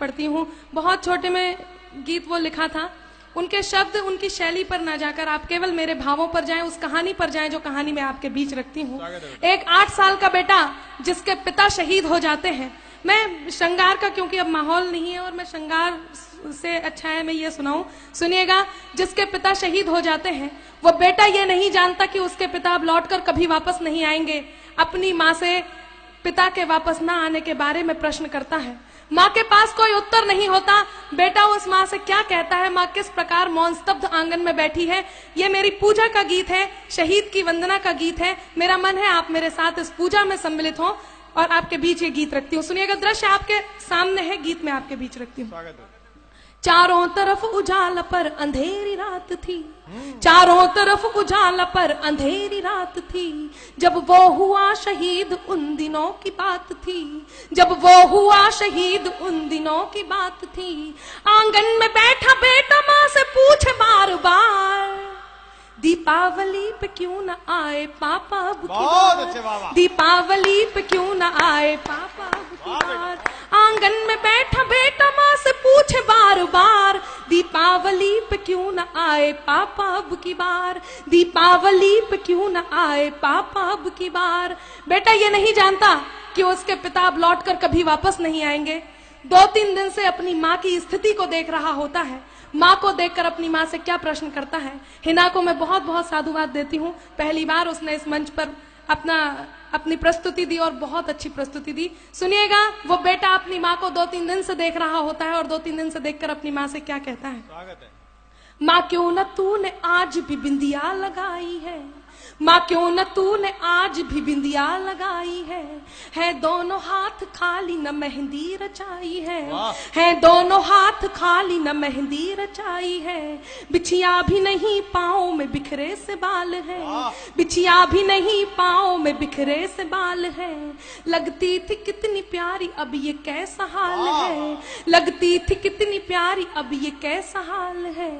पढ़ती हूँ। बहुत छोटे में गीत वो लिखा था, उनके शब्द उनकी शैली पर ना जाकर आप केवल मेरे भावों पर जाएं, उस कहानी पर जाएं जो कहानी मैं आपके बीच रखती हूँ। एक 8 साल का बेटा जिसके पिता शहीद हो जाते हैं। मैं श्रृंगार का, क्योंकि अब माहौल नहीं है और मैं श्रृंगार से अच्छा है मैं ये सुनाऊं, सुनिएगा। जिसके पिता शहीद हो जाते हैं वो बेटा ये नहीं जानता कि उसके पिता अब लौटकर कभी वापस नहीं आएंगे। अपनी माँ से पिता के वापस ना आने के बारे में प्रश्न करता है। माँ के पास कोई उत्तर नहीं होता। बेटा उस माँ से क्या कहता है, माँ किस प्रकार मौन स्तब्ध आंगन में बैठी है। ये मेरी पूजा का गीत है, शहीद की वंदना का गीत है। मेरा मन है आप मेरे साथ इस पूजा में सम्मिलित हो और आपके बीच ये गीत रखती हूँ। सुनिएगा, दृश्य आपके सामने है, गीत में आपके बीच रखती हूँ। चारों तरफ उजाला पर अंधेरी रात थी, चारों तरफ उजाला पर अंधेरी रात थी। जब वो हुआ शहीद उन दिनों की बात थी, जब वो हुआ शहीद उन दिनों की बात थी। आंगन में बैठा बेटा माँ से पूछे बार बार, दीपावली पे क्यों न आए पापा अब की बार, दीपावली पे क्यों न आए पापा अब की बार। आंगन में बैठा बेटा माँ से पूछे बार बार, दीपावली पे क्यों न आए पापा अब की बार, दीपावली पे क्यों न आए पापा अब की बार। बेटा ये नहीं जानता कि उसके पिता अब लौटकर कभी वापस नहीं आएंगे। 2-3 दिन से अपनी माँ की स्थिति को देख रहा होता है। माँ को देखकर अपनी माँ से क्या प्रश्न करता है। हिना को मैं बहुत बहुत साधुवाद देती हूँ। पहली बार उसने इस मंच पर अपनी प्रस्तुति दी और बहुत अच्छी प्रस्तुति दी। सुनिएगा, वो बेटा अपनी माँ को 2-3 दिन से देख रहा होता है और 2-3 दिन से देखकर अपनी माँ से क्या कहता है। स्वागत है। माँ क्यों न तूने आज भी बिंदिया लगाई है, माँ क्यों न तूने आज भी बिंदिया लगाई है दोनों हाथ खाली न मेहंदी रचाई है दोनों हाथ खाली न मेहंदी रचाई है। बिछिया भी नहीं पाँव में बिखरे से बाल है, बिछिया भी नहीं पाँव में बिखरे से बाल है। लगती थी कितनी प्यारी अब ये कैसा हाल है, लगती थी कितनी प्यारी अब ये कैसा हाल है।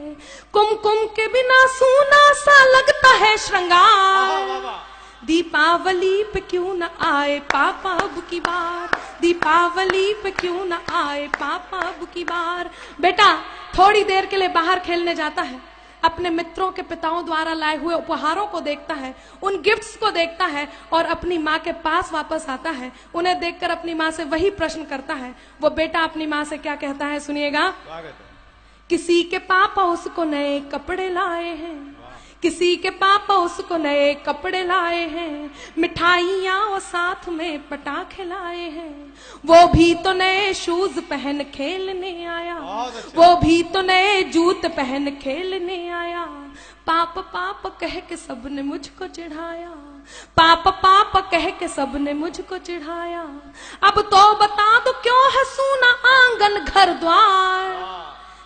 कुमकुम के बिना सूना सा लगता है श्रृंगार, दीपावली पे क्यों न आए पापा अब की बार, दीपावली पे क्यों न आए पापा अब की बार। बेटा थोड़ी देर के लिए बाहर खेलने जाता है, अपने मित्रों के पिताओं द्वारा लाए हुए उपहारों को देखता है, उन गिफ्ट्स को देखता है और अपनी माँ के पास वापस आता है। उन्हें देखकर अपनी माँ से वही प्रश्न करता है। वो बेटा अपनी माँ से क्या कहता है, सुनिएगा। किसी के पापा उसको नए कपड़े लाए हैं, किसी के पापा उसको नए कपड़े लाए हैं, मिठाइयाँ और साथ में पटाखे लाए हैं। वो भी तो नए शूज पहन खेलने आया, वो भी तो नए जूते पहन खेलने आया। पापा पापा कह के सबने मुझको चिढ़ाया, पापा पापा कह के सबने मुझको चिढ़ाया। अब तो बता दो क्यों है सूना आंगन घर द्वार,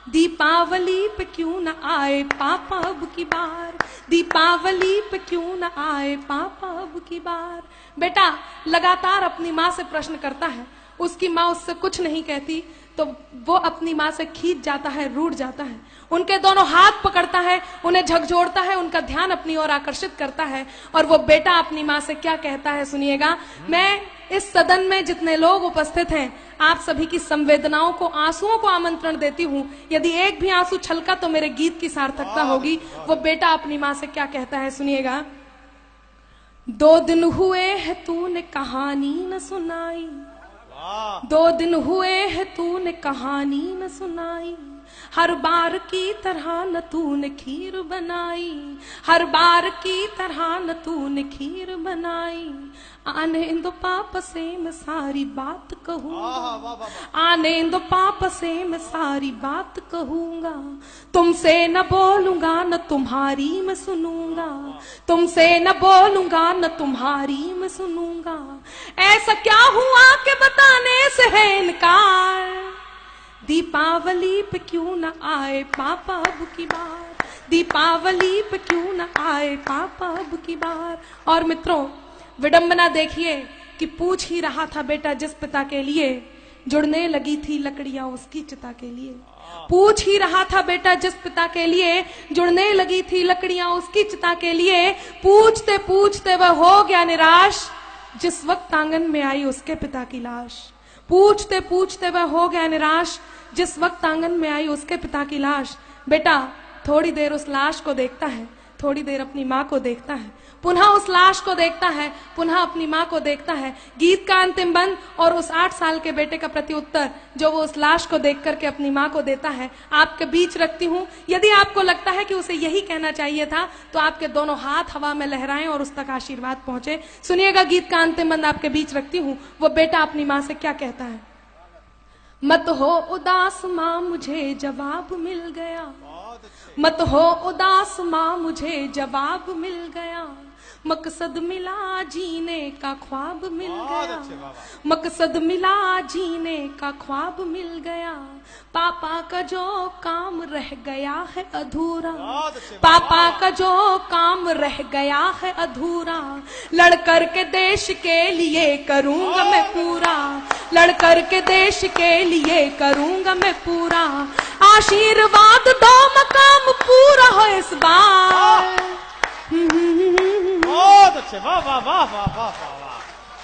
दीपावली पे क्यों न आए पापा अब की बार, दीपावली पे क्यों न आए पापा अब की बार। बेटा लगातार अपनी माँ से प्रश्न करता है। उसकी माँ उससे कुछ नहीं कहती तो वो अपनी माँ से खींच जाता है, रूठ जाता है। उनके दोनों हाथ पकड़ता है, उन्हें झकझोरता है, उनका ध्यान अपनी ओर आकर्षित करता है। और वो बेटा अपनी माँ से क्या कहता है, सुनिएगा। मैं इस सदन में जितने लोग उपस्थित हैं, आप सभी की संवेदनाओं को, आंसुओं को आमंत्रण देती हूँ। यदि एक भी आंसू छलका तो मेरे गीत की सार्थकता होगी। वो बेटा अपनी माँ से क्या कहता है, सुनिएगा। 2 दिन हुए है तूने कहानी न सुनाई, 2 दिन हुए है तूने कहानी न सुनाई। हर बार की तरह न तूने खीर बनाई, हर बार की तरह न तूने खीर बनाई। आने दो पापा से मैं सारी बात कहूँगा, आने दो पापा से मैं सारी बात कहूँगा। तुमसे न बोलूंगा न तुम्हारी मैं सुनूंगा, तुमसे न बोलूंगा न तुम्हारी मैं सुनूंगा। ऐसा क्या हुआ कि बताने से है इनकार, दीपावली पे क्यों न आए पापा अब की बार, दीपावली पे क्यों न आए पापा अब की बार। और मित्रों विडंबना देखिए कि पूछ ही रहा था बेटा जिस पिता के लिए, जुड़ने लगी थी लकड़ियां उसकी चिता के लिए। पूछ ही रहा था बेटा जिस पिता के लिए, जुड़ने लगी थी लकड़ियां उसकी चिता के लिए। पूछते पूछते वह हो गया निराश, जिस वक्त आंगन में आई उसके पिता की लाश। पूछते पूछते वह हो गया निराश। जिस वक्त आंगन में आई उसके पिता की लाश। बेटा थोड़ी देर उस लाश को देखता है, थोड़ी देर अपनी माँ को देखता है, पुनः उस लाश को देखता है, पुनः अपनी माँ को देखता है। गीत का अंतिम बंद और उस 8 साल के बेटे का प्रत्युत्तर जो वो उस लाश को देख करके अपनी माँ को देता है, आपके बीच रखती हूँ। यदि आपको लगता है कि उसे यही कहना चाहिए था तो आपके दोनों हाथ हवा में लहराएं और उस तक आशीर्वाद पहुंचे। सुनिएगा गीत का अंतिम बंद आपके बीच रखती हूँ। वो बेटा अपनी माँ से क्या कहता है। मत हो उदास माँ मुझे जवाब मिल गया, मत हो उदास माँ मुझे जवाब मिल गया, मकसद मिला जीने का ख्वाब मिल गया, मकसद मिला जीने का ख्वाब मिल गया। पापा का जो काम रह गया है अधूरा, पापा का जो काम रह गया है अधूरा, लड़ कर के देश के लिए करूंगा मैं पूरा, लड़ कर के देश के लिए करूंगा मैं पूरा। आशीर्वाद दो मकाम पूरा हो इस बार। बहुत अच्छे, वाह वाह वाह वाह वाह।